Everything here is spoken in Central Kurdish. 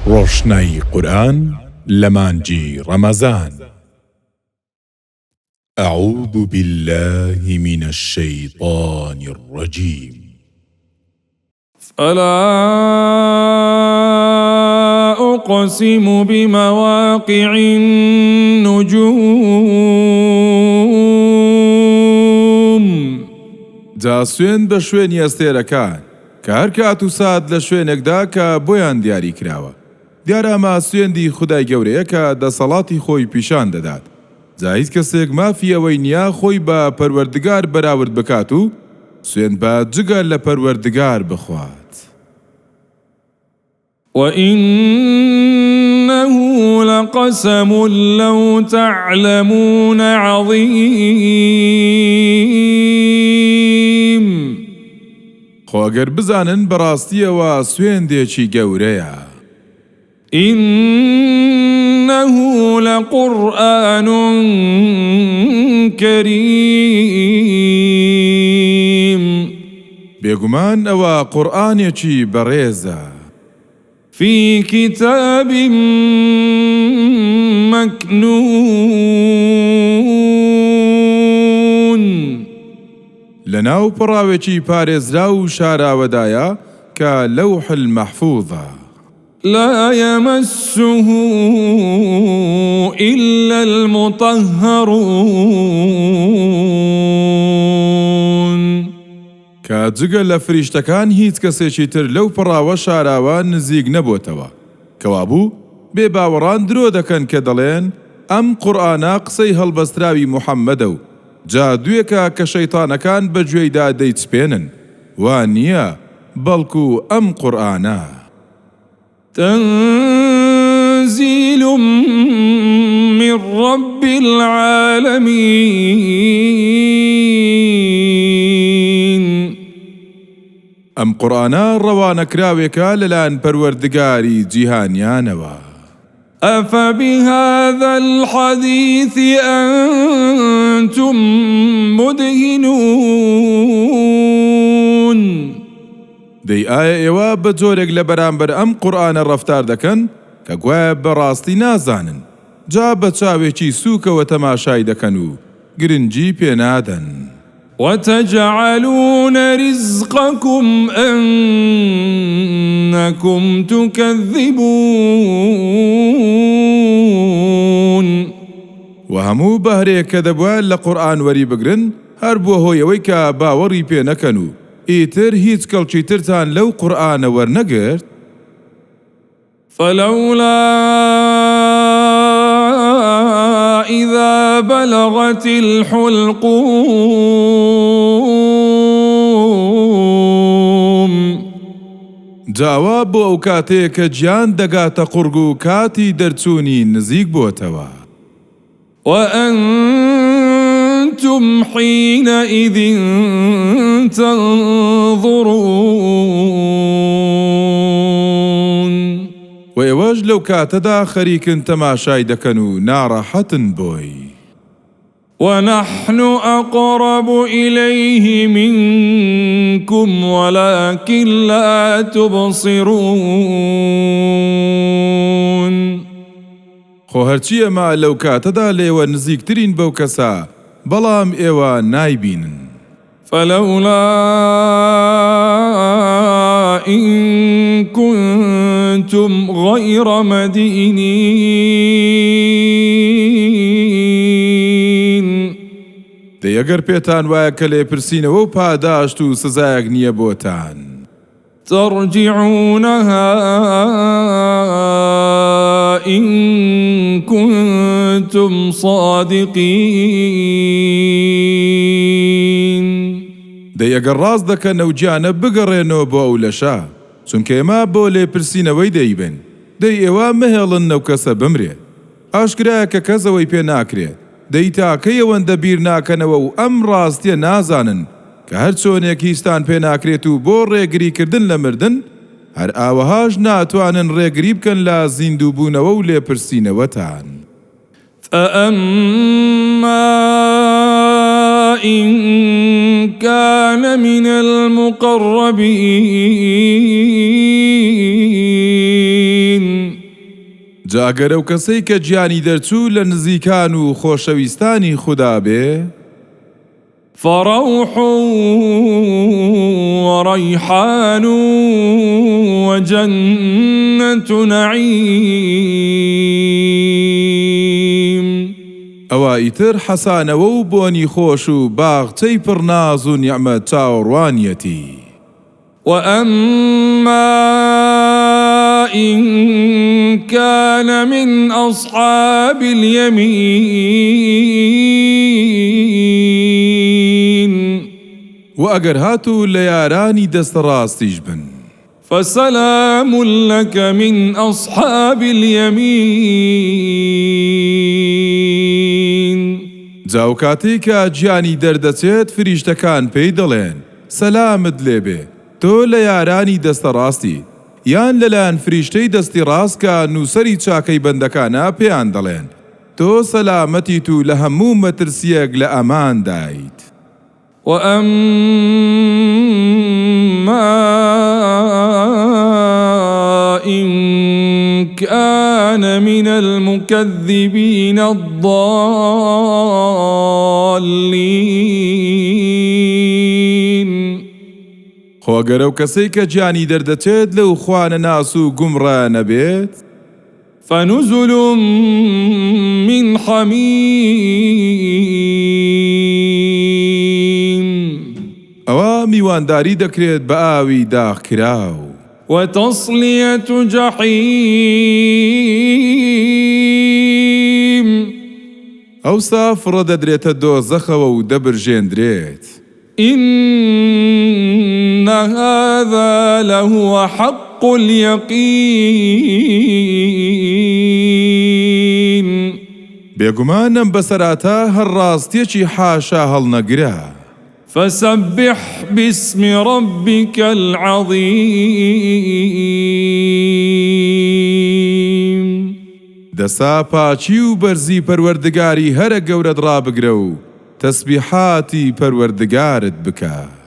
ڕۆشنای قورئان لە مانگی ڕەمەزان. أعوذ بالله من الشيطان الرجيم. فلا أقسم بمواقع النجوم. جا سوێن بە شوێنی ئەستێرەکان کە هەر کات و سات لە شوێنێکدا کە بۆیان دیاری کراوە. دیارە ئەمە سوێندی خودای گەورەیە کە دەسەڵاتی خۆی پیشان دەدات. جا هیچ کەسێک مافی ئەوەی نییە خۆی بە پەروەردگار بەراورد بکات و سوێن بە جگە لە پەروەردگار بخوات. وإنه لقسم لو تعلمون عظيم. خۆ ئەگەر بزانن بەڕاستیەوە سوێندێکی گەورەیە. إنه لقرآن كريم. بێگومان ئەوە قورئانێکی بەڕێزە. في كتاب مكنون. لەناو پڕاوێکی پارێزرا و شاراوەدایە کە لەوح المەحفوظە. لا يمسه إلا المطهرون. کە جگە لە فریشتەکان هیچ کەسێکی تر لەو پڕاوە شاراوە نزیک نەبووتەوە. کەوابوو بێ باوەڕان درۆ دەکەن کە دەڵێن ئەم قورئانە قسەی هەڵبەستراوی موحەممەدە و جادوویەکە کە شەیتانەکان بەگوێیدا دەیچپێنن. وان نییە بەڵکو ئەم قورئانە تنزيل من رب العالمين. ئەم قورئانە ڕەوانەکراوێکە لەلایەن پەروەردگاری جیهانیانەوە. أفبهذا الحديث أنتم مدهنون. دەی ئایا ئێوە بە جۆرێک لە بەرامبەر ئەم قورئانە ڕەفتار دەکەن کە گوایە بەڕاستی نازانن، جا بە چاوێکی سووکەوە تەماشای دەکەن و گرنگی پێنادەن. وتجعلون رزقكم أنكم تكذبون. وهەموو بەهرێک کە دەبووە لە قورئان وەری بگرن هەر بووە هۆیەوەی کە باوەڕی پێ نەکەن و ئیتر هیچ کەڵکی ترتان لەو قورئانە وەرنەگرت. فلولا إذا بلغت الحلقوم. جاوا بۆ ئەو کاتەیە کە گیان دەگاتە قورگ و کاتی دەرچوونی نزیک بۆتەوە. وأنتم حينئذ تنظرون. وێوەش لەو کاتەدا خەریکن تەماشای دەکەن و ناڕەحەتن بۆی. ونحن أقرب إليه منكم ولكن لا تبصرون. خۆ هەرچی ئەمە لەو کاتەدا لێوە نزیکترین بەو کەسە بەڵام ئێوە نایبینن. فلولا إن كنتم غير مدينين. دەی ئەگەر پێتان وایە کە لێپرسینەوە و پاداشت و سزایەک نییە بۆتان، ترجعونها إن كنتم صادقين. دەی ئەگەر ڕاست دەکەن ئەو گیانە بگەڕێنەوە بۆ ئەو لەشە، چونکە ئێمە بۆ لێپرسینەوەی دەیبن. دەی ئێوە مەهێڵن ئەو کەسە بمرێت. ئاشکرایە کە کەسەوەی پێ ناکرێت. دەی تاکەی ئەوەندە بیر ناکەنەوە و ئەم ڕاستیە نازانن کە هەر چۆنێک هیچتان پێ ناکرێت و بۆ ڕێگریکردن لە مردن هەر ئاوەهاش ناتوانن ڕێگری بکەن لە زیندووبوونەوە و لێپرسینەوەتان. فأما إن كان من المقربين جاگەرە و کەسەی کە گیانی دەرچوو لە نزیکان و خۆشەویستانی خوددا بێ فروح وريحان وجنة نعيم ئەوە ئیتر حەسانەوە و بۆنی خۆش و باغچەی پڕناز و نیعمەت چاوەڕوانیەتی. وأما إن كان من أصحاب اليمين وأجر هاتو لياراني دست راستيش بن فسلام لك من أصحاب اليمين جاو کاتێکە گیانی دەردەچێت فریشتەکان پێی دەڵێن سەلامت لێبێ تۆ لە یارانی دەستە ڕاستی یان لەلایەن فریشتەی دەستی ڕاستکە نووسەری چاکەی بەندەکانە پێیان دەڵێن تۆ سەلامەتیت و لە هەموو مەترسیەک لە ئەمان دایت. وأما إن كان من المكذبين الضالين خۆگەرە و کەسەی کە گیانی دەردەچێت لەو خوانە ناس و گومڕە نەبێت فنزل من حميم ئەوە میوانداری دەکرێت بە ئاوی داغکراو وتصلية جحيم ئەوسا فڕە دەدرێتە دۆزەخەوە و دەبرژێندرێت. إن هذا لهو حق اليقين بێگومانم بەسەراتە هەر ڕاستیەکی حاشا هەڵنەگرا. فسبح باسم ربك العظيم دەسا پاچی و بەرزی پەروەردگاری هەرە گەورەت ڕابگرە و تەسبیحاتی پەروەردگارت بکە.